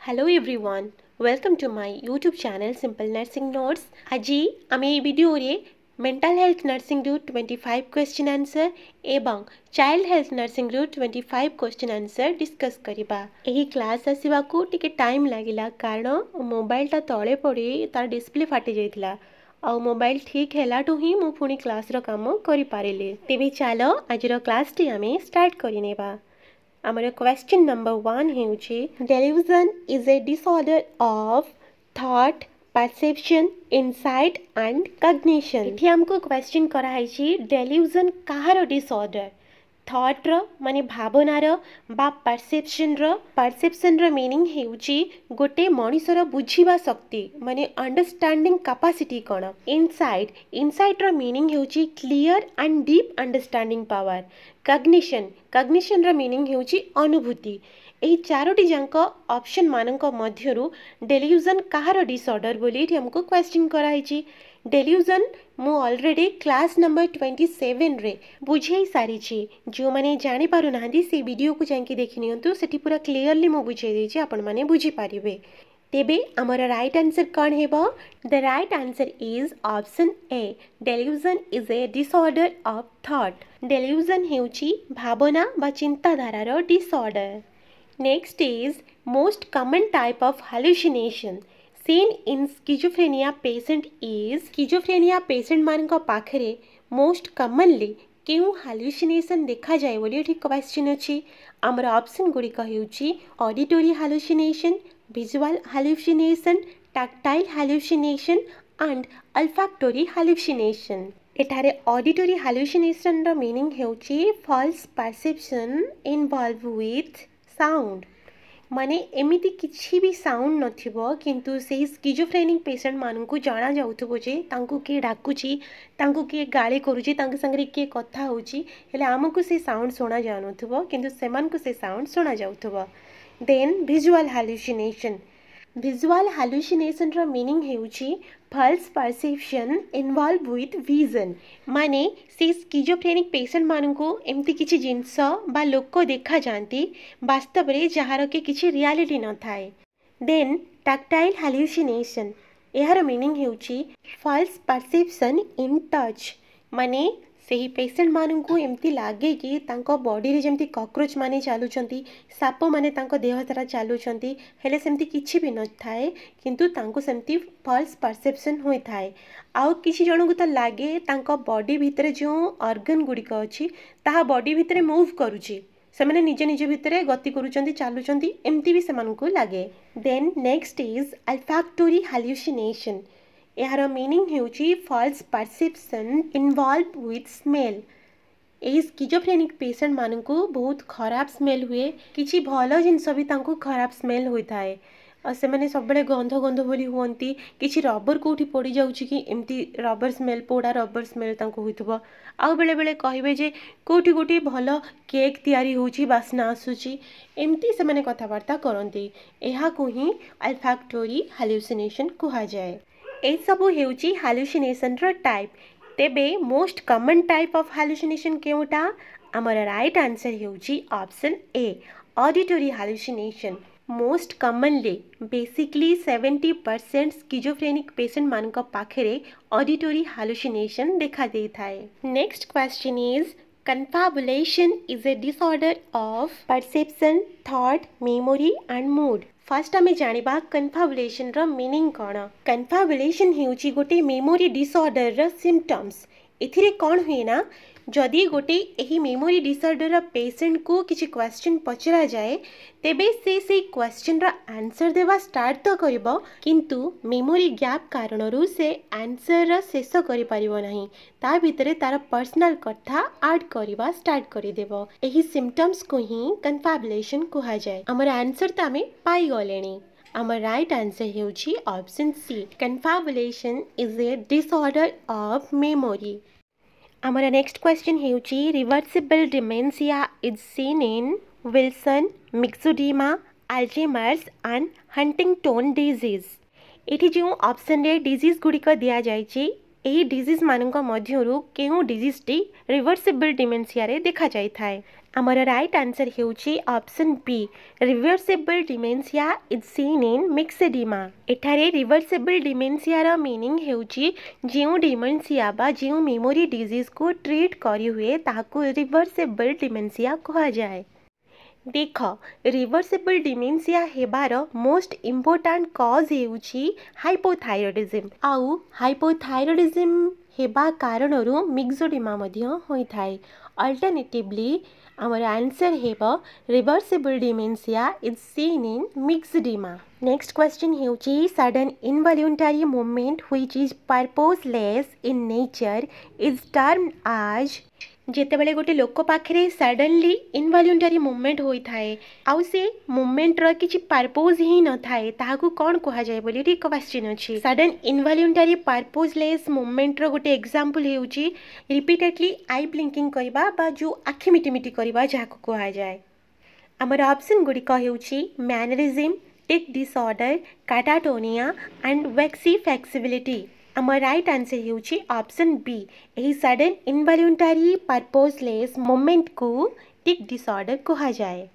Hello everyone, welcome to my YouTube channel Simple Nursing Notes. আজি আমি এই ভিডিওরে mental health nursing রু 25 question answer एवं चाइल्ड हेल्थ नर्सिंग रु 25 क्वेश्चन आंसर डिस्कस करिबा। एही क्लास आसीबा को टिके टाइम लागिला कारण मोबाइल ता तळे पड़ी तार डिस्प्ले फाटी जाइतिला आ मोबाइल ठीक हेलाटू ही मु पुणी क्लास रो काम करि पारिले। तेबे चलो आजिरो क्लास टी आमे स्टार्ट करिनेबा। आमर क्वेश्चन नंबर 1 हेउछि delusion is a disorder of thought perception insight and cognition. इथि हमको क्वेश्चन करा हैछि डेल्यूजन काहार डिसऑर्डर थॉट रो माने भावनार बा परसेप्शन रो मीनिंग हेउछि गोटे मनिषर बुझिबा शक्ति माने अंडरस्टैंडिंग कैपेसिटी कोन। इनसाइट रो मीनिंग हेउछि clear and deep understanding power. Cognition रो मीनिंग हेउछि अनुभूति। एही चारोटी जांक ऑप्शन मानक मध्यरु डेल्यूजन काहार डिसऑर्डर बोली एठी हमको क्वेश्चन करा हैछि। डेल्यूजन मु ऑलरेडी क्लास नंबर 27 रे बुझेई सारी छी। जो माने जानि पारु नाहंदी से वीडियो को जांकी देखि नियंतु सेठी पूरा क्लियरली मु बुझेई देछि आपण माने बुझी पारिबे। तेबे हमर राइट आंसर कोन हेबो? The right answer is option A. Delusion is a disorder of thought. Delusion हेउछि भावना बा चिंताधारार disorder. Next is most common type of hallucination seen in schizophrenia patient is schizophrenia patient मान को पाखरे most commonly क्यों हालुसिनेशन देखा जाए बोली एठी क्वेश्चन अछि। हमर ऑप्शन गुडी कहउछि auditory hallucination, visual hallucination, tactile hallucination and olfactory hallucination. एठारे ऑडिटरी हालुसिनेशन रो मीनिंग हेउछि false perception involve with sound माने एमिति किछि भी साउंड नथिबो किंतु सेही स्किजोफ्रेनिक पेशेंट मानकु जाना जाउथबो जे तांकु के डाकुची, तांकु के गाली करूची, तांक संगरे के कथा होची हेले हमकु से साउंड सुना जानुथबो किंतु सेमानकु से साउंड सुना जाउथबो। Then visual hallucination. Visual hallucination रो मीनिंग हेउची false perception involve with vision माने से स्किजोफ्रेनिक पेशेंट मानकु एमती किछि जिंस बा लोक देखा जानती वास्तव रे जहार के किछि रियलिटी न थाए। देन टैक्टाइल हालुसिनेशन एहार मीनिंग हेउची फॉल्स परसेप्शन इन टच माने सेही पेशेंट मानकु एमती लागे कि तांको बॉडी रे जेमती कॉकरोच माने चालुचंती, साप माने तांको देह सारा चालुचंती हेले सेमती किछि भी न थाए किंतु तांको सेमती फॉल्स परसेप्शन होई थाए। आउ किछि जणकु त लागे तांको बॉडी भितरे जो ऑर्गन गुडी को अछि ताहा बॉडी भितरे मूव करूची, से माने निज निज भितरे गति करूचंती चालुचंती एमती भी सेमानकु लागे। Then next is olfactory hallucination. यार मीनिंग हेउची false perception involve with smell. एही स्किजोफ्रेनिक पेशेंट मानकु बहुत खराब स्मेल हुए, किछि भलो जिंस भी तांकु खराब स्मेल होई थाए और से माने सब बेले गंध गंध बोली हुअंती, किछि रबर कोठी पड़ी जाउची कि एमती रबर स्मेल पोड़ा रबर स्मेल तांकु होइथबो। आउ बेले बेले कहिबे जे कोठी कोठी भलो केक तयारी होउची बास्ना आसुची एमती से माने कथावार्ता करंती। एहा को ही अल्फैक्टरी हालुसिनेशन कुहा जाए। ए सबु हेउची हालुसिनेशन रो टाइप। तेबे most common type of hallucination केउटा? हमर राइट आंसर हेउची option A auditory hallucination. Most commonly basically 70% schizophrenic patient मान को पाखरे ऑडिटरी हालुसिनेशन देखा दे थाए। Next question is confabulation is a disorder of perception, thought, memory and mood. First आमे जानिबा कन्फाबुलेशन रो मीनिंग कोन। कन्फाबुलेशन हेउची गोटे मेमोरी डिसऑर्डर रो सिम्पटम्स। एथिरे कोन हुए ना जदि गोटे एही मेमोरी डिसऑर्डर पेशेंट को किछि क्वेश्चन पचरा जाए तेबे से क्वेश्चन रा आंसर देवा स्टार्ट तो करिवो किंतु मेमोरी गैप कारणरू से आंसर रा शेष करि परिवो नाही, ता भितरे तार पर्सनल कथा ऐड करिवा स्टार्ट करि देबो। एही सिम्पटम्स को ही कन्फाबुलेशन कुहा जाए। हमर आंसर त आमे पाई गलेनी। हमर राइट आंसर हेउची option C confabulation is a disorder of memory. हमारा नेक्स्ट क्वेश्चन हेउची reversible dementia is seen in Wilson, myxoedema, Alzheimer's and Huntington disease. एठी जो ऑप्शन रे डिजीज गुडी को दिया जायछि एही डिजीज मानक मध्यरु केउ डिजीज टी रिवर्सिबल डिमेंशिया रे देखा जाय थाए। आमर राइट आंसर हेउची option B reversible dementia is seen in myxoedema. एठारे रिवर्सिबल डिमेंशिया रो मीनिंग हेउची जेउ डिमेंशिया बा जेउ मेमोरी डिजीज को ट्रीट करी हुए ताहाकू रिवर्सिबल डिमेंशिया कहा जाए। देख रिवर्सिबल डिमेंशिया हेबार मोस्ट इम्पोर्टाट कज हेउची हाइपोथायरॉयडिज्म आउ हाइपोथायरॉयडिज्म हेबा कारणरू मिक्सोडिमा मध्य होई थाए। अल्टरनेटिवली आमर आंसर हेबो reversible dementia is seen in myxoedema. Next question हेउची sudden involuntary movement which is purposeless in nature is termed as. जेतेबेले गोटे लोक पाखे सडनली इनवॉल्यूंटरी मूवमेंट होई थाए आउ से मूवमेंट रो किछि पर्पज ही न थाए ताहाकू कोन कहा जाय बोली ठी क्वेश्चन अछि। सडन इनवॉल्यूंटरी पर्पजलेस मूवमेंट रो गोटे एग्जांपल हेउची रिपीटेडली आई ब्लिंकिंग करबा बा जो आखि मिटिमिटी करबा जाहाकू कहा जाय। हमर ऑप्शन गुडी हेउची mannerism, tic disorder, catatonia and waxy flexibility. आमर राइट आंसर हेउची ऑप्शन बी एही सडन इनवॉल्यूंटरी पर्पजलेस मूवमेंट को टिक डिसऑर्डर कहा जाए।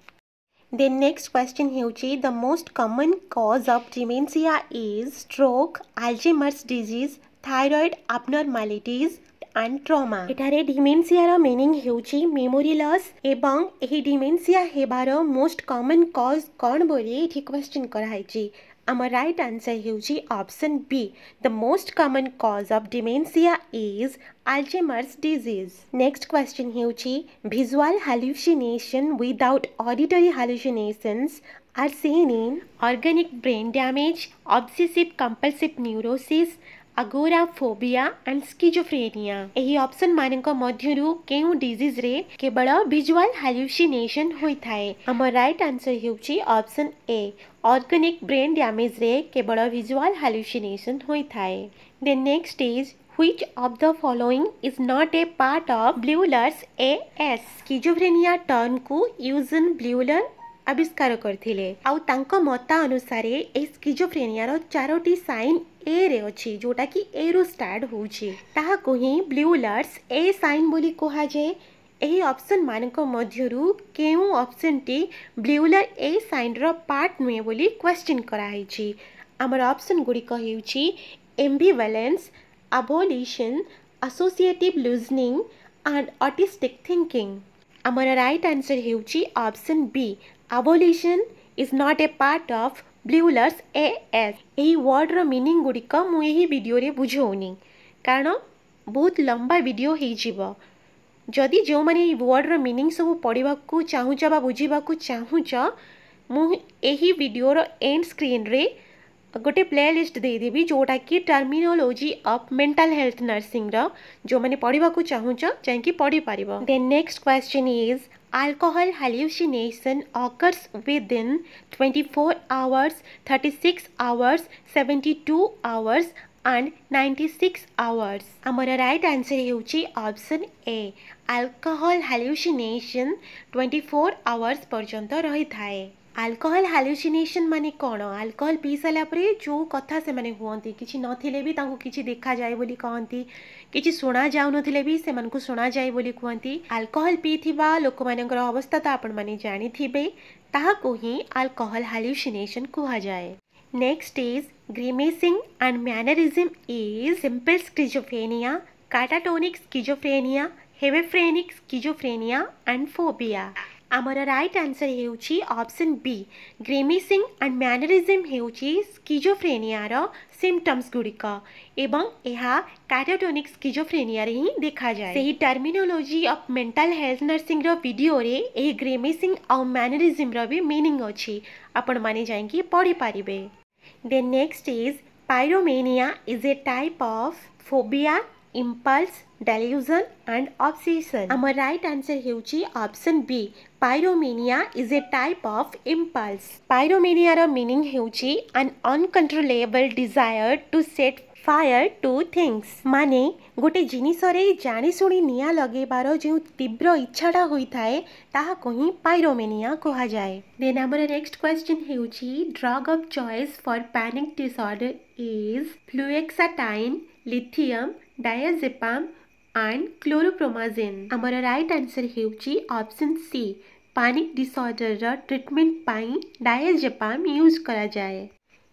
देन नेक्स्ट क्वेश्चन हेउची the most common cause of dementia is stroke, Alzheimer's disease, thyroid abnormalities and trauma. एठारे dementia रो meaning हेउची मेमोरी लॉस एवं एही डिमेंशिया हेबार मोस्ट कॉमन कॉज कोन बोली एठी क्वेश्चन कराइची। आमर राइट आंसर हेउची option B the most common cause of dementia is Alzheimer's disease. Next question हेउची visual hallucination without auditory hallucinations are seen in organic brain damage, obsessive compulsive neurosis, agoraphobia and schizophrenia. एही ऑप्शन मानक मध्यरु केउ disease रे केवल visual hallucination होई थाए। हमर राइट आंसर हेउची option A organic brain damage रे केवल विजुअल हाल्यूसिनेशन होई थाए। Then next is which of the following is not a part of Bleuler's A's. Schizophrenia term को यूजन ब्लूलर आविष्कार करथिले आउ तांको मता अनुसारे ए स्किजोफ्रेनिया रो चारोटी साइन ए रे अछि जोटा कि ए रो स्टार्ट होउछि ताहा को ही ब्लूलर्स ए साइन बोली कहा जाय। एही ऑप्शन मानक मध्यरु केउ ऑप्शन टी ब्लूलर ए साइन रो पार्ट नुए बोली क्वेश्चन कराइछि। हमर ऑप्शन गुडी हेउछि ambivalence, abolition, associative loosening and autistic thinking. हमर राइट आंसर हेउछि option B abolition is not a part of Bleuler's A's. एही वर्ड रो मीनिंग गुडिक मु एही वीडियो रे बुझौनी कारण बहुत लंबा वीडियो हेइ जिवो। जदि जो माने ई वर्ड रो मीनिंग सब पढ़िबा को चाहुच बा बुझिबा को चाहुच मु एही वीडियो रो एंड स्क्रीन रे गोटे प्लेलिस्ट दे देबी जोटा कि terminology of mental health nursing रो जो माने पढ़िबा को चाहुच चाहि पढ़ी पारिबो। Then next question is alcohol hallucination occurs within 24 hours, 36 hours, 72 hours and 96 hours। हमर राइट आंसर हेउची option A alcohol hallucination 24 hours पर्यंत रही थाए। अल्कोहल हाल्यूसिनेशन माने कौन? अल्कोहल पी सारा परे जो कथा से माने हुअंती किछि नथिले भी तांको किछि देखा जाय बोली कहंती, किछि सुना जाउ नथिले भी से मानकु सुना जाय बोली कहंती। अल्कोहल पीथिबा लोक मानकर अवस्था त आपण माने जानि थिबे ताहा को ही अल्कोहल हाल्यूसिनेशन कहा जाय। Next is grimacing and mannerism is simple schizophrenia, catatonic schizophrenia, hebephrenic schizophrenia and phobia. आमर राइट आंसर हेउची option B grimacing and mannerism हेउची स्किजोफ्रेनिया रो सिम्पटम्स गुडिक एवं एहा कैटाटोनिक स्किजोफ्रेनिया रे ही देखा जाय। सेही terminology of mental health nursing रो वीडियो रे एही ग्रीमेसिंग और मैनरिज्म रो भी मीनिंग अछि आपण माने जाय कि पढ़ी पारिबे। Then next is pyromania is a type of phobia, impulse, delusion and obsession। Our right answer हेउची option B pyromania is a type of impulse। Pyromania रो मीनिंग हेउची an uncontrollable desire to set fire to things। माने गोटे जिनिस रे जानि सुनी निया लगेबार जो तीव्र इच्छाटा होई थाए ताहा को ही पायरोमेनिया कहा जाए। देन हमर नेक्स्ट क्वेश्चन हेउची drug of choice for panic disorder is fluoxetine, lithium, diazepam and chloropromazine. आमर राइट आंसर हेउची ऑप्शन सी पैनिक डिसऑर्डर रा ट्रीटमेंट पाई डायजेपाम यूज करा जाए.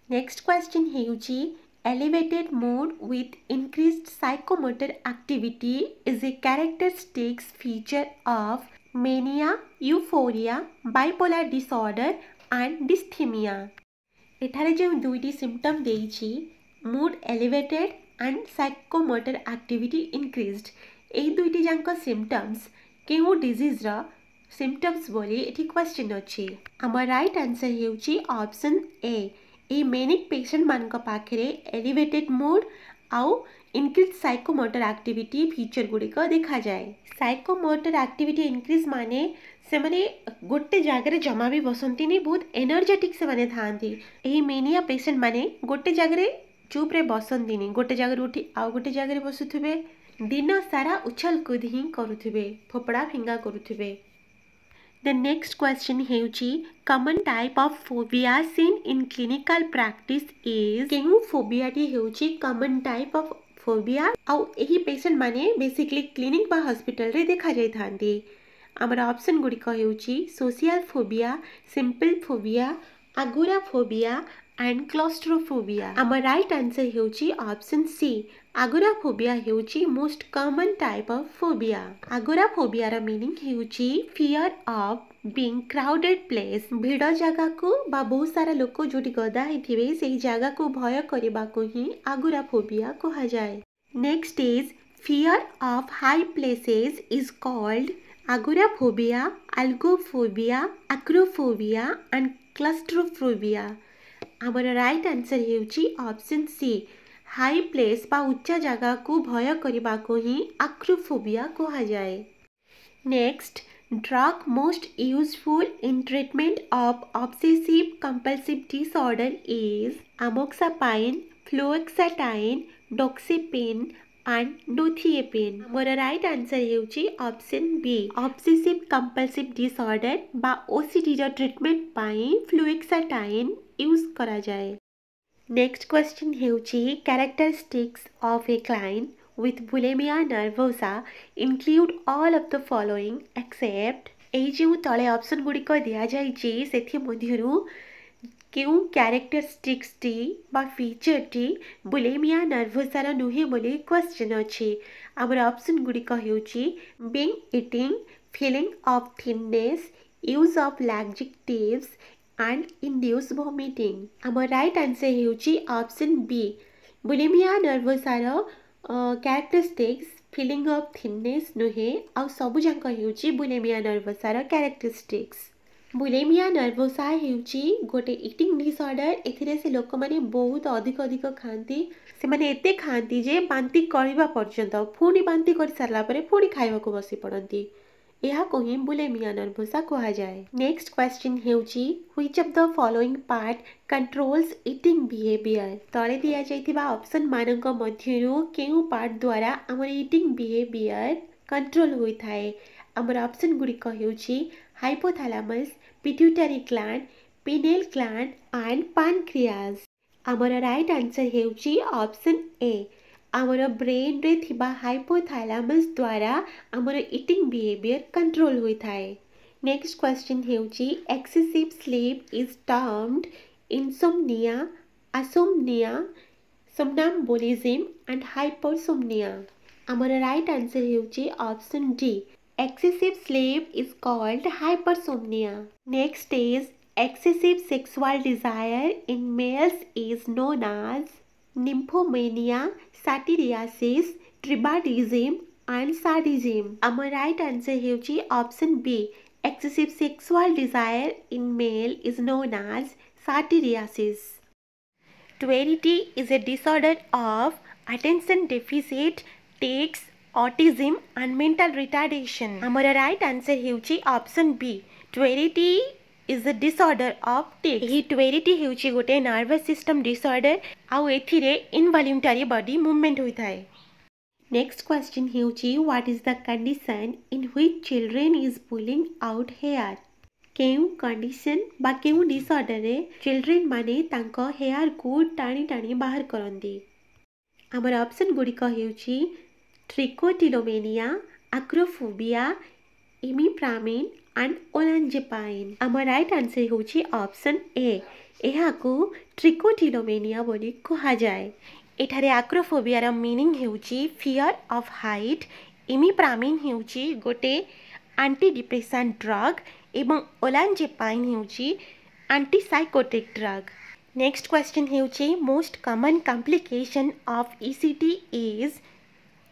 नेक्स्ट क्वेश्चन हेउची elevated mood with increased psychomotor activity is a characteristic feature of mania, euphoria, bipolar disorder and dysthymia. एठारे जो दुईटी सिम्पटम देइछि mood elevated and psychomotor activity increased एई दुईटी जांक सिम्पटम्स केउ डिजीज रा सिम्पटम्स बोली एठी क्वेश्चन अछि. आम राइट आंसर हेउछि ऑप्शन ए. ए मेनिक पेशेंट मानक पाखरे एलिवेटेड मूड आउ इनक्रीज साइकोमोटर एक्टिविटी फीचर गुड़िक देखा जाए. साइकोमोटर एक्टिविटी इनक्रीज माने से माने गोटे जगह जमा भी बसंती नहीं, बहुत एनर्जेटिक से माने थांती. एही मेनिया पेशेंट माने गोटे जगह चुप रे बसंती नहीं, गोटे जगह उठी आउ गोटे जगह बसुथिबे, दिन सारा उछल कूद ही करुथिबे, फोपड़ा फिंगा करुथिबे. The next question हेउची common type of phobia seen in clinical practice is. केउ phobia टी हेउची common type of phobia आउ एही पेशेंट माने बेसिकली क्लिनिक बा हॉस्पिटल रे देखा जाय थांती. हमर ऑप्शन गुडी को हेउची social phobia, simple phobia, agoraphobia and claustrophobia. हमर राइट आंसर हेउची ऑप्शन सी. आगोराफोबिया हेउची most common type of phobia. Agoraphobia रा मीनिंग हेउची fear of being crowded place. भिड़ जगह को बा बहुत सारा लोक जोटी गदा हिथिबे सेही जगह को भय करबा को ही आगोराफोबिया कहा जाए. Next is fear of high places is called agoraphobia, algophobia, acrophobia and claustrophobia. आमर राइट आंसर हेउची ऑप्शन सी. हाई प्लेस बा उच्चा जगह को भय करबा को ही एक्रोफोबिया कहा जाए. Next drug most useful in treatment of obsessive compulsive disorder is amoxapine, fluoxetine, doxepin and dothepin. आमर राइट आंसर हेउची option B. Obsessive compulsive disorder बा ओसीडी रा ट्रीटमेंट पाई फ्लुओक्सेटाइन यूज करा जाए. नेक्स्ट क्वेश्चन हेउची characteristics of a client with bulimia nervosa include all of the following except. एई जो तले ऑप्शन गुड़िक दिया जाइछि सेथि मध्यरु केउ कैरेक्टरिस्टिक्स टी बा फीचर टी बुलिमिया नर्वोसा रा नुहे बोली क्वेश्चन अछि. हमर ऑप्शन गुड़िक हेउछि being eating, feeling of thinness, use of laxatives and induce vomiting. हमर राइट आंसर हेउछि ऑप्शन बी. बुलिमिया नर्वोसा रा कैरेक्टरिस्टिक्स फीलिंग ऑफ थिननेस नुहे आ सबु जांक हेउछि बुलिमिया नर्वोसा रा कैरेक्टरिस्टिक्स. बुलिमिया नर्वोसा हेउछि गोटे इटिंग डिसऑर्डर. एथिरे से लोक माने बहुत अधिक अधिक खांती, से माने एते खांती जे बांती करबा पर्यंत पुणी बांती कर सारला परे पुणी खाइबा को बसी पड़ंती. यह को ही बुलिमिया नर्वोसा कहा जाए. नेक्स्ट क्वेश्चन हेउछि which of the following part controls eating behaviour. तळे दिया जाइथिबा ऑप्शन मानक मध्यरु केउ पार्ट द्वारा हमर ईटिंग बिहेवियर कंट्रोल होई थाए. हमर ऑप्शन गुडी हेउछि hypothalamus, pituitary gland, pineal gland and pancreas. हमर राइट आंसर हेउछि ऑप्शन ए. आमर ब्रेन रे थिबा हाइपोथैलेमस द्वारा आमर ईटिंग बिहेवियर कंट्रोल होई थाए. नेक्स्ट क्वेश्चन हेउछि excessive sleep is termed insomnia, asomnia, somnambulism and hypersomnia. आमर राइट आंसर हेउछि option D. Excessive sleep is called hypersomnia. Next is excessive sexual desire in males is known as nymphomania, satyriasis, tribadism and sadism. Our right answer हेउछि option B. Excessive sexual desire in male is known as satyriasis. Tuerity is a disorder of attention deficit, tics, autism and mental retardation. Our right answer हेउछि option B. Tuerity is a disorder of tics. एही tuerity हेउछि गोटे nervous system disorder आउ एथिरे involuntary body movement होई थाए. Next question हेउछि what is the condition in which children is pulling out hair. केउ कंडीशन बा केउ डिसऑर्डर रे चिल्ड्रन माने तांको हेयर को टाणी टाणी बाहर करंदी. आमर ऑप्शन गुड़िक हेउची ट्रिकोटिलोमेनिया, आक्रोफोबिया, इमिप्रामिन एंड ओलांजेपाइन। आमर राइट आंसर होची ऑप्शन ए। एहाकू ट्रिकोटिलोमेनिया बोली कहा जाए। एठारे आक्रोफोबियार मीनिंग हेउची फियर ऑफ हाइट। इमिप्रामिन हेउची गोटे एंटी डिप्रेशन ड्रग एवं ओलांजेपाइन हेउची एंटीसाइकोटिक ड्रग। नेक्स्ट क्वेश्चन हेउची most common complication of ECT is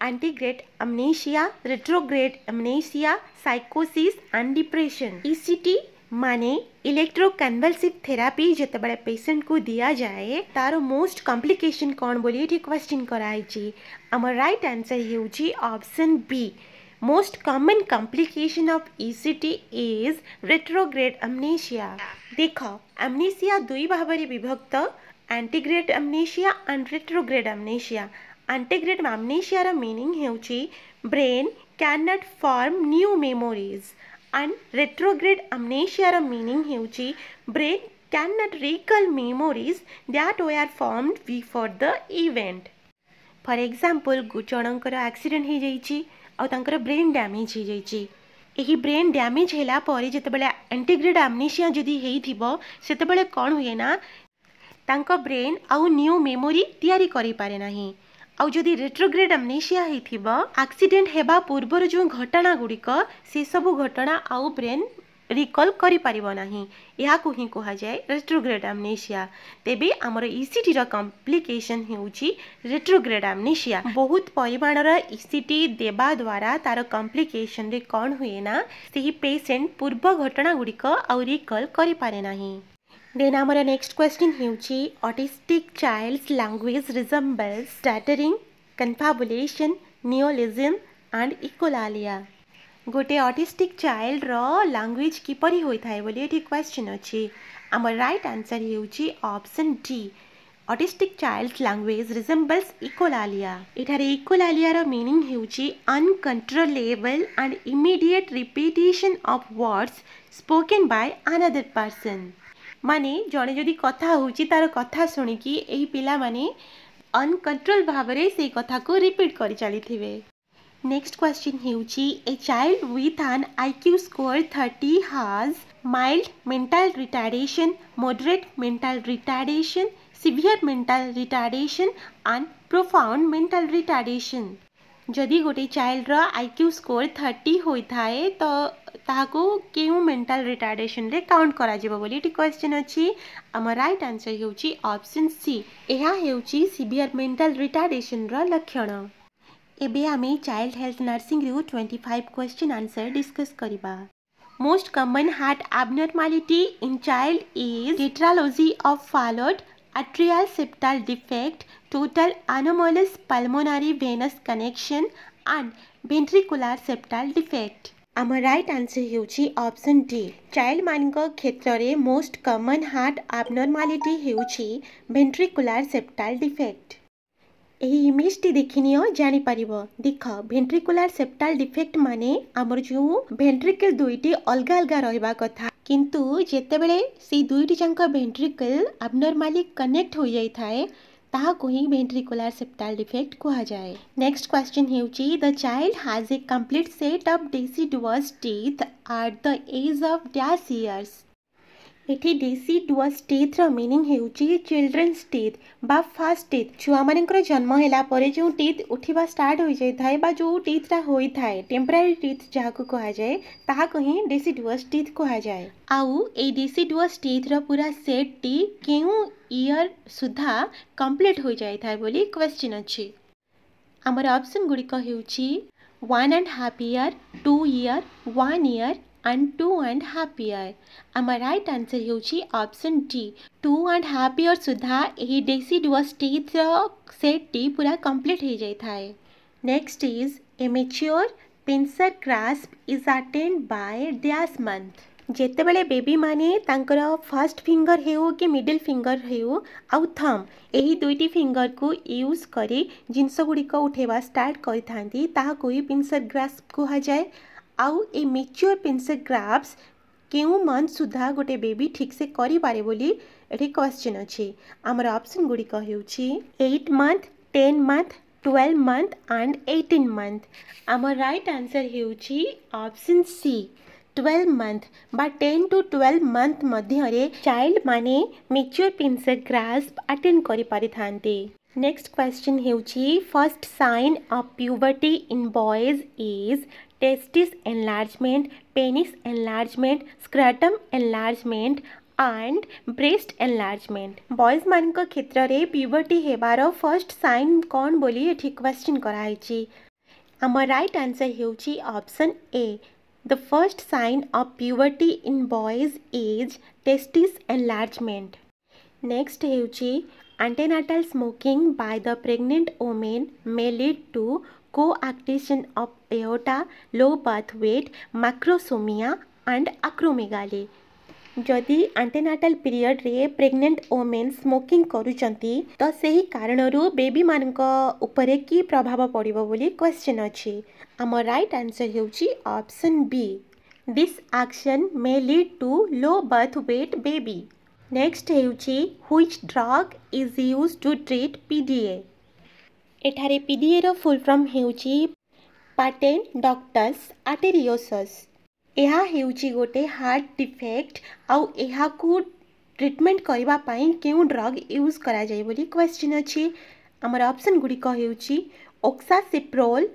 antegrade amnesia, retrograde amnesia, साइकोसिस एंड डिप्रेशन। ईसीटी माने इलेक्ट्रोकन्वल्सिव थेरापी जेतेबेले पेशेंट को दिया जाए तार मोस्ट कॉम्प्लिकेशन कौन बोली एठी क्वेश्चन कराइछि। आमर राइट आंसर हेउछि option B. Most common complication of ECT is retrograde amnesia. देख अमनेशिया दुई भाबरे विभक्त, antegrade amnesia and retrograde amnesia. Antegrade अमनेशियार मीनिंग हेउछि brain can not form new memories and retrograde अमनेशियार मीनिंग हेउछि brain can not recall memories that were formed before the event. For example जनकर accident हो जाइछि आ तांकर ब्रेन डैमेज हो जाइछि। एही ब्रेन डैमेज होला परे जेतेबेले एंटीग्रेड अमनेशिया जदि हेइथिबो सेतेबेले कोन हुए ना तांको ब्रेन आउ न्यू मेमोरी तैयारी करि पारे नाही। आउ जदि रेट्रोग्रेड अमनेशिया हेइथिबो एक्सीडेंट हेबा पूर्वर जो घटना गुड़िक से सब घटना आउ ब्रेन रिकॉल करि पारिबो नाही। याकू ही कहा जाए रेट्रोग्रेड अमनेशिया। तेबे हमर ईसीटी रा कॉम्प्लिकेशन हेउची रेट्रोग्रेड अमनेशिया। बहुत परिमाणर ईसीटी देबा द्वारा तार कॉम्प्लिकेशन रे कोन हुए ना सेही पेशेंट पूर्व घटना गुड़िक आउ रिकॉल करि पारे नाही। Then our next question हेउची autistic child's language resembles stuttering, confabulation, neologism and echolalia। गोटे ऑटिस्टिक चाइल्ड रो लैंग्वेज किपरि होई थाए बोली एठी क्वेश्चन अछि। आमर राइट आंसर हेउची option D. Autistic child's language resembles echolalia. एठारे इकोलालिया रो मीनिंग हेउची uncontrollable and immediate repetition of words spoken by another person. माने जड़े जदि कथा होची तार कथा सुनिकी एही पिला माने अनकंट्रोल भावरे से कथा को रिपीट करि चलिथिबे। नेक्स्ट क्वेश्चन हेउची a child with an IQ score 30 has mild mental retardation, moderate mental retardation, severe mental retardation and profound mental retardation. जदि गोटे चाइल्ड रो आईक्यू स्कोर 30 होई थाए तो ताहाको केउ मेंटल रिटार्डेशन रे काउंट करा जिवो बोली एटी क्वेश्चन अछि। हमर राइट आंसर हेउची ऑप्शन सी। एहा हेउची सिवियर मेंटल रिटार्डेशन रो लक्षण। एबे आमे चाइल्ड हेल्थ नर्सिंग रो 25 क्वेश्चन आंसर डिस्कस करिबा। Most common heart abnormality in child is tetralogy of followed, atrial septal defect, total anomalous pulmonary venous connection and ventricular septal defect। आमर right answer हेउची option D. Child मानक क्षेत्र रे most common heart abnormality हेउची ventricular septal defect। एही image टी देखिनियो जानि परिबो। देख ventricular septal defect माने हमर जो वेंट्रिकल दुईटी अलगा अलगा रहबा कथा किंतु जेतेबेले से दुईटी जांक वेंट्रिकल एबनॉर्मली कनेक्ट हो जाई थाए ताहा को ही ventricular septal defect कहा जाए। नेक्स्ट क्वेश्चन हेउची the child has a complete set of deciduous teeth at the age of dash years। एठी deciduous teeth रो मीनिंग हेउची चिल्ड्रन्स टीथ बा फर्स्ट टीथ। छुआ मानकर जन्म होला परे जो टीथ उठिबा स्टार्ट हो जाय थाए बा जो टीथ रा होई थाए टेम्पररी टीथ जाको कहा जाए ताहा को ही deciduous teeth कहा जाए। आउ ए deciduous teeth रो पूरा सेट टी केउ ईयर सुधा कंप्लीट हो जाय थाए बोली क्वेश्चन अछि। हमर ऑप्शन गुडी हेउची 1.5 year, 2 year, 1 year and 2.5 year। आमर राइट आंसर हेउची ऑप्शन डी। 2.5 year सुधा एही deciduous teeth रो सेट टी पूरा कंप्लीट हो जाय थाए। Next is a mature pincer grasp is attend by dash month. जेतेबेले बेबी माने तांकर फर्स्ट फिंगर हेउ कि मिडिल फिंगर हेउ आउ थंब एही दुईटी फिंगर को यूज करी जिनस गुड़िक उठेबा स्टार्ट करि थांती ताहा कोई पिंसर ग्रास्प कहा जाए। आउ ए मैच्योर पिंसर ग्रास्प केउ मंथ सुधा गोटे बेबी ठीक से करि पारे बोली एठी क्वेश्चन अछि। हमर ऑप्शन गुड़िक हेउची 8 month, 10 month, 12 month and 18 month. आमर राइट आंसर हेउची ऑप्शन सी 12 मंथ बा 10 to 12 मंथ मध्य चाइल्ड माने मैच्योर पिंसर ग्रास्प अटेंड करि परिथांते। नेक्स्ट क्वेश्चन हेउची first sign of puberty in boys is testis enlargement, penis enlargement, scrotum enlargement and breast enlargement. Boys मान क्षेत्र में प्यूबर्टी हेबार फर्स्ट साइन कौन बोली एठी क्वेश्चन कराई। आमर राइट आंसर हेउची option A the first sign of puberty in boys is testis enlargement. Next हेउची antenatal smoking by the pregnant woman may lead to coarctation of aorta, low birth weight, macrosomia and acromegaly। जदि antenatal period रे pregnant women smoking करूचंती तो सही कारणरू baby मानक उपरे की प्रभाव पड़िबो बोली क्वेश्चन अछि। आमर राइट आंसर हेउची option B this action may lead to low birth weight baby. Next हेउची which drug is used to treat PDA. एठारे पीडीए रो फुल फॉर्म हेउची पाटेंट डक्टस आर्टेरियोसस। यह हेउची गोटे हार्ट डिफेक्ट आउ एहा को ट्रीटमेंट करबा पई केउ ड्रग यूज करा जाय बोली क्वेश्चन अछि। हमर ऑप्शन गुडी को हेउची ऑक्सासिप्रोल,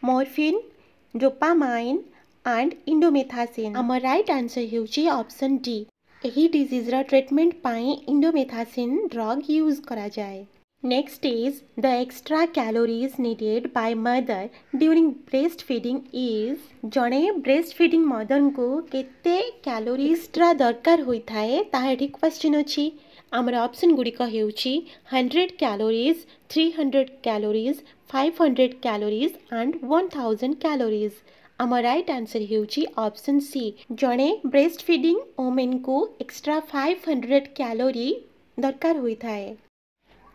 मॉर्फिन, डोपामाइन एंड इंडोमेथासिन। हमर राइट आंसर हेउची ऑप्शन डी एही डिजीज रा ट्रीटमेंट पाई इंडोमेथासिन ड्रग यूज करा जाए। Next is the extra calories needed by mother during breast feeding is. जड़े ब्रेस्ट फीडिंग मदर को केते कैलोरीज रा दरकार होई थाए ताहा एठी क्वेश्चन अछि। आमर ऑप्शन गुडिक हेउची 100 calories, 300 calories, 500 calories and 1000 calories. आमर राइट आंसर हेउची ऑप्शन सी जड़े ब्रेस्ट फीडिंग वोमेन को एक्स्ट्रा 500 कैलोरी दरकार होई थाए।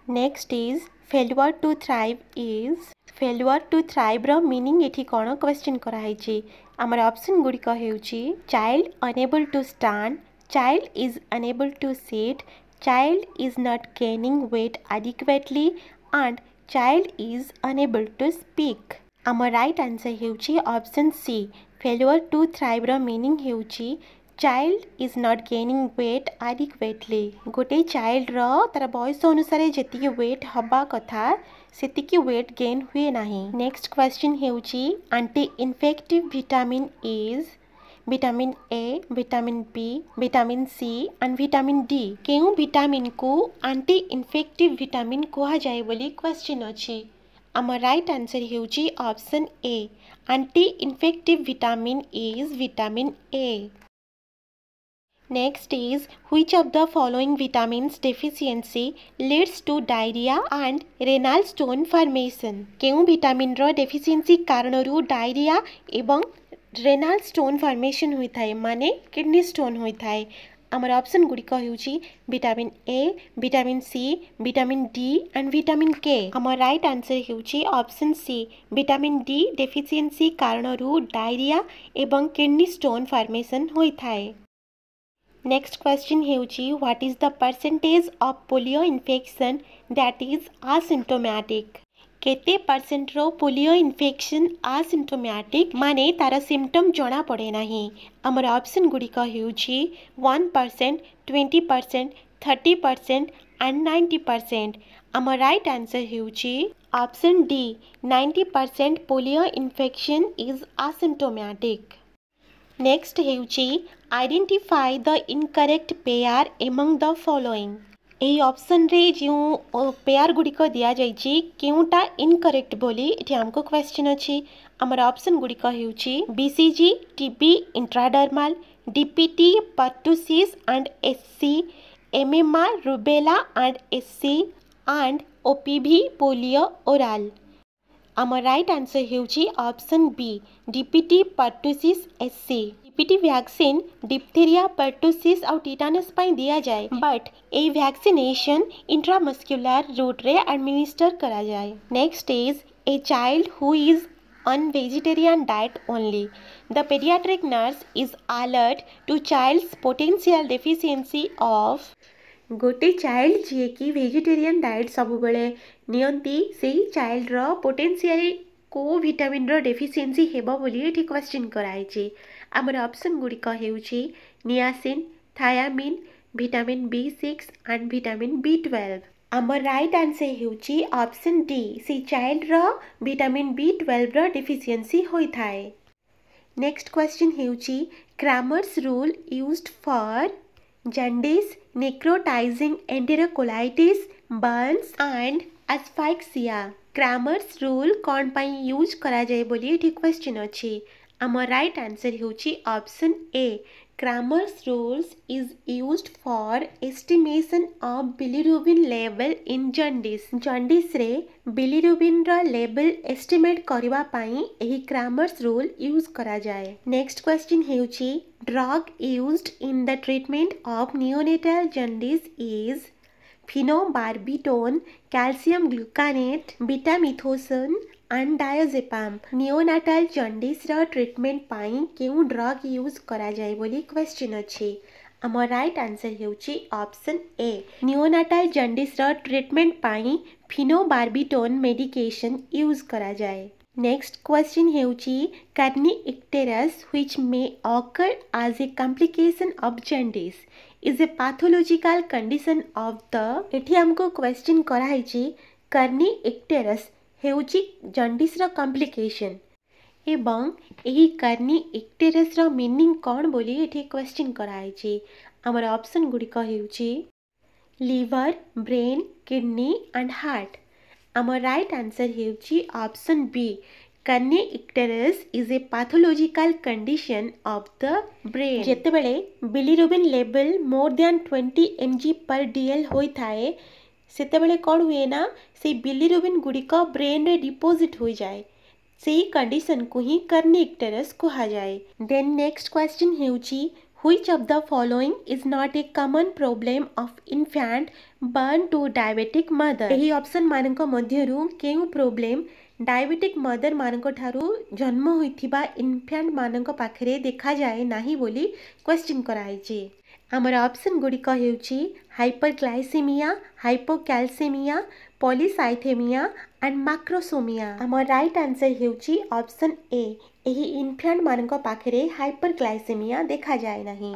Next is failure to thrive is. Failure to thrive रो मीनिंग एठी कोन क्वेश्चन कराइछि। आमर ऑप्शन गुडिक हेउची child unable to stand, child is unable to sit, child is not gaining weight adequately and child is unable to speak. आमर right answer हेउची option C failure to thrive रो meaning हेउची child is not gaining weight adequately. गोटे child रो तार बयस अनुसार जेतिकी wait हबा कथा सेतिकी वेट गेन हुए नाही। नेक्स्ट क्वेश्चन हेउची anti infective vitamin is vitamin A, vitamin B, vitamin C and vitamin D. केउ विटामिन को एंटी इन्फेक्टिव विटामिन कहा जाय बोली क्वेश्चन अछि। आमर राइट आंसर हेउची option A anti infective vitamin is vitamin A. Next is which of the following vitamins deficiency leads to diarrhea and renal stone formation। केउ vitamin रो deficiency कारणरू diarrhoea एवं रेनाल स्टोन फॉर्मेशन होई थाए माने kidney stone होई थाए। आमर ऑप्शन गुडिक हेउची vitamin A, vitamin C, vitamin D and vitamin K. आमर राइट आंसर हेउची option C vitamin D deficiency कारणरू डायरिया एवं किडनी स्टोन फॉर्मेशन होई थाए। नेक्स्ट क्वेश्चन हेउची what is the percentage of polio infection that is asymptomatic. केते percent रो polio infection asymptomatic माने तार सिम्पटम जना पड़े नाही। आमर ऑप्शन गुडिक हेउची 1%, 20%, 30% एंड 90%। आमर राइट आंसर हेउची option D 90% polio infection is asymptomatic. Next हेउची identify the incorrect pair among the following. एही ऑप्शन रे जो पेयर गुडिक दिया जाइछि केउटा इनकरेक्ट बोली एठी हमको क्वेश्चन अछि। हमर ऑप्शन गुडिक हेउछि BCG TB intradermal, DPT pertussis and SC, MMR rubella and SC and OPV polio oral. आमर राइट आंसर हेउछि option B DPT pertussis SC. DPT vaccine diphtheria, pertussis और टिटानस पाई दिया जाए but a vaccination intramuscular route रे administer करा जाए। Next is a child who is on vegetarian diet only. The pediatric nurse is alert to child's potential deficiency of गोटे child जी कि वेजिटेरियन डाइट सब बेले नियंती सेही चाइल्ड रो पोटेंशियल को विटामिन रो डेफिशिएंसी हेबो बोली एठी क्वेश्चन कराइछि। हमर ऑप्शन गुड़िक हेउछि niacin, thiamine, vitamin B6 and vitamin B12। हमर राइट आंसर हेउछि ऑप्शन डी, से चाइल्ड रो विटामिन B12 रो डेफिशिएंसी होई थाए। नेक्स्ट क्वेश्चन हेउछि Kramer's rule used for jaundice, necrotizing enterocolitis, burns and asphyxia। Kramer's rule कौन पाई यूज करा जाए बोली एठी क्वेश्चन अछि। हमर राइट आंसर हेउछि option A, Kramer's rules is used for estimation of bilirubin level in jaundice. Jaundice रे बिलिरुबिन रो लेवल एस्टिमेट करबा पाई एही क्रैमर्स रूल यूज करा जाए। नेक्स्ट क्वेश्चन हेउछि drug used in the treatment of neonatal jaundice is phenobarbital, calcium gluconate, betamethasone and diazepam. Neonatal jaundice रो treatment पाई केउ ड्रग यूज करा जाए बोली क्वेश्चन अछि। हमर राइट आंसर हेउछि ऑप्शन ए, नियोनाटाल जॉन्डिस रो ट्रीटमेंट पाई phenobarbital मेडिकेशन यूज करा जाए। नेक्स्ट क्वेश्चन हेउछि carniicterus which may occur as a complication of jaundice is a pathological condition of the। एठी हमको क्वेश्चन कराइछि carniicterus हेउछि जॉन्डिस रो कॉम्प्लिकेशन एवं एही carniicterus रो मीनिंग कोन बोली एठी क्वेश्चन कराइछि। हमर ऑप्शन गुड़िक हेउछि liver, brain, kidney and heart. हमर राइट आंसर हेउछि option B, carniicterus is a pathological condition of the brain। जेतेबेले bilirubin level more than 20 mg/dl होई थाए सेतेबेले कोन हुए ना से बिलिरुबिन गुड़िक ब्रेन रे डिपोजिट हो जाए, सेही कंडीशन को ही carniicterus कहा जाए। देन नेक्स्ट क्वेश्चन हेउछि which of the following is not a common problem of infant born to diabetic mother। एही ऑप्शन मानक मध्यरु केउ प्रॉब्लम डायबिटिक मदर मानक ठारू जन्म होइथिबा इन्फेंट मानक पाखरे देखा जाए नाही बोली क्वेश्चन कराइछि। हमर ऑप्शन गुड़िक हेउछि hyperglycaemia, hypocalcaemia, polycythaemia and macrosomia. हमर राइट आंसर हेउछि ऑप्शन ए, एही इन्फेंट मानक पाखरे हाइपरग्लाइसेमिया देखा जाए नाही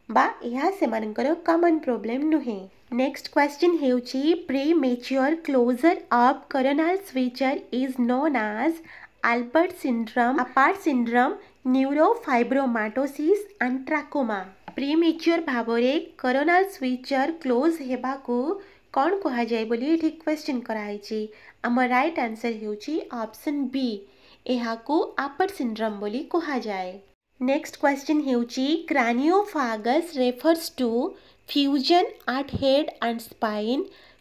बा एहा से मानकर कॉमन प्रॉब्लम नुहे। नेक्स्ट क्वेश्चन हेउछि premature closure of coronal suture is known as Albert syndrome, Apert syndrome, neurofibromatosis and trachoma. Premature भाबरे कोरोनल स्विचर क्लोज हेबा को कौन कहा जाए बोली एठी क्वेश्चन कराइछि। हमर राइट आंसर हेउछि ऑप्शन बी, एहा को अपार्ट सिंड्रोम बोली कहा जाए। नेक्स्ट क्वेश्चन हेउछि craniopagus refers to fusion at head and spine,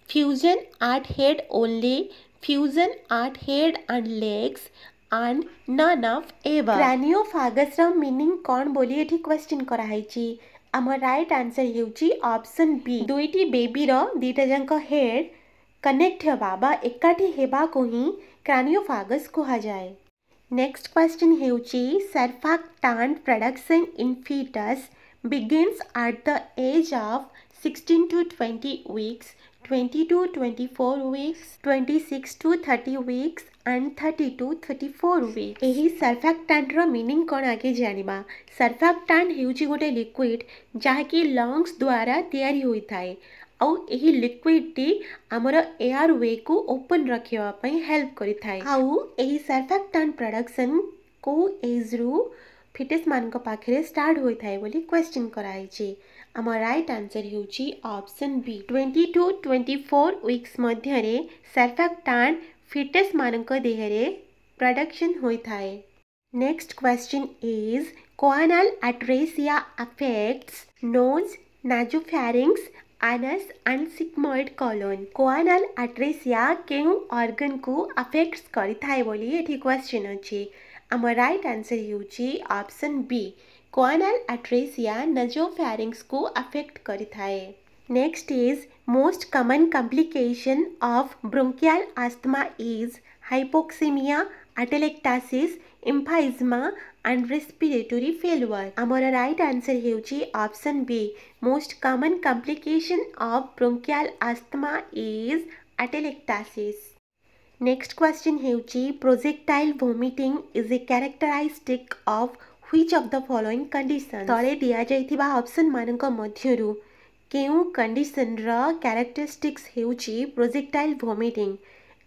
fusion at head only, fusion at head and legs and none of ever। Craniopagus रो मीनिंग कोन बोली एठी क्वेश्चन कराइछि। हमर राइट आंसर हेउछि ऑप्शन बी, दुईटी बेबी रो दीटा जंक हेड कनेक्ट हेबा बा एकाठी हेबा को ही क्रानियोफागस कहा जाए। नेक्स्ट क्वेश्चन हेउछि surfactant production in foetus begins at the age of 16 to 20 weeks, 20 to 24 weeks, 26 to 30 weeks and 30 to 34 weeks। एही सर्फैक्टेंट रो मीनिंग कोन आगे जानिबा। सर्फैक्टेंट हेउछि गोटे लिक्विड जाहाकि लंग्स द्वारा तयारी होई थाए आउ एही लिक्विड टी हमर एयर वे को ओपन रखिबा पई हेल्प करि थाए आउ एही सर्फैक्टेंट प्रोडक्शन को एज रु फिटस मानक पाखरे स्टार्ट होई थाए बोली क्वेश्चन कराइछि। हमर राइट आंसर हेउछि ऑप्शन बी, 20 to 24 वीक्स मध्य रे सर्फैक्टेंट फिटस मानक देहरे प्रोडक्शन होई थाए। Next question is choanal atresia affects nose, nasopharynx, anus and sigmoid colon. Choanal atresia केउ ऑर्गन को अफेक्ट्स करि थाए बोली एठी क्वेश्चन अछि। हमर राइट आंसर हेउछि option B, choanal atresia nasopharynx को अफेक्ट करि थाए। Next is most common complication of bronchial asthma is hypoxaemia, atelectasis, emphysema and respiratory failure. आमर राइट आंसर हेउची option B most common complication of bronchial asthma is atelectasis. Next question हेउची projectile vomiting is a characteristic of which of the following condition. तले दिया जाइथिबा option मानक मध्यरु केउ condition रा कैरेक्टरिस्टिक्स हेउची प्रोजेक्टाइल वोमिटिंग.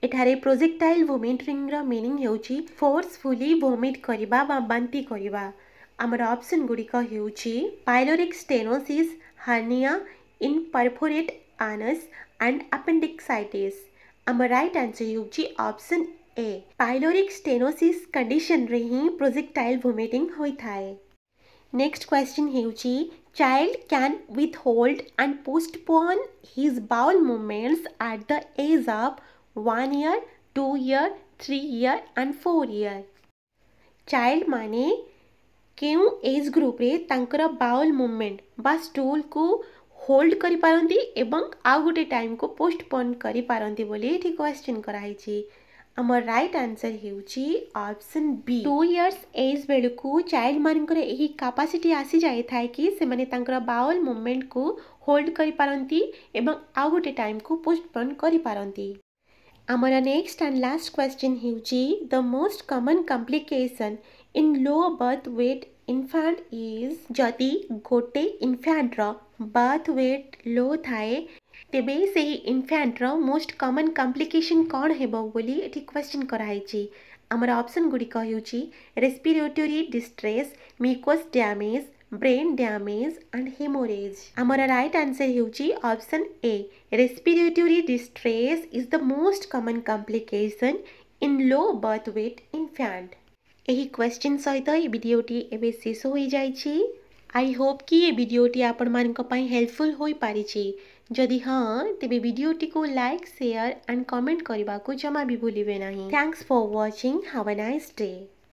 एठारे प्रोजेक्टाइल वोमिटिंग रा मीनिंग हेउची फोर्सफुली वोमिट करिबा बा बांती करिबा. आमर ऑप्शन गुड़िक हेउची pyloric stenosis, hernia, imperforate anus and appendicitis. आमर राइट आंसर हेउची option A pyloric stenosis condition रे ही प्रोजेक्टाइल वोमिटिंग होई थाए. नेक्स्ट क्वेश्चन हेउची child can withhold and postpone his bowel movements at the age of 1 year, 2 year, 3 year and 4 year. Child माने केउ age group रे तांकर बाउल मूवमेंट बा स्टूल को होल्ड करि पारंती एवं आ गोटे टाइम को पोस्टपोन करि पारंती बोली एठी क्वेश्चन कराइछि. आमर राइट आंसर हेउची ऑप्शन बी 2 इयर्स एज बेलकू चाइल्ड मानकर एही कैपेसिटी आसी जाय थाए कि से माने तांकर बाउल मूवमेंट को होल्ड करि पारंती एवं आ गोटे टाइम को पोस्टपोन करि पारंती. आमर नेक्स्ट एंड लास्ट क्वेश्चन हेउची the most common complication in low birth weight infant is. जदि गोटे इन्फेंट रो बर्थ वेट लो थाए तेबे से इन्फेंट रो मोस्ट कॉमन कॉम्प्लिकेशन कौन हेबो बोली एठी क्वेश्चन कराइछि. आमर ऑप्शन गुड़िक हेउची respiratory distress, mucus damage, brain damage and haemorrhage. आमर राइट आंसर हेउची option A respiratory distress is the most common complication in low birth weight infant. एही क्वेश्चन सहित ए वीडियोटी एबे शेष होई जाइछि. आई होप कि ये वीडियोटी आपण मानक पई हेल्पफुल होई पारिछि. जदि हाँ तेबे वीडियोटी को लाइक, शेयर एंड कमेंट करबा को जमा भी भूलिबे नाही. Thanks for watching. Have a nice day.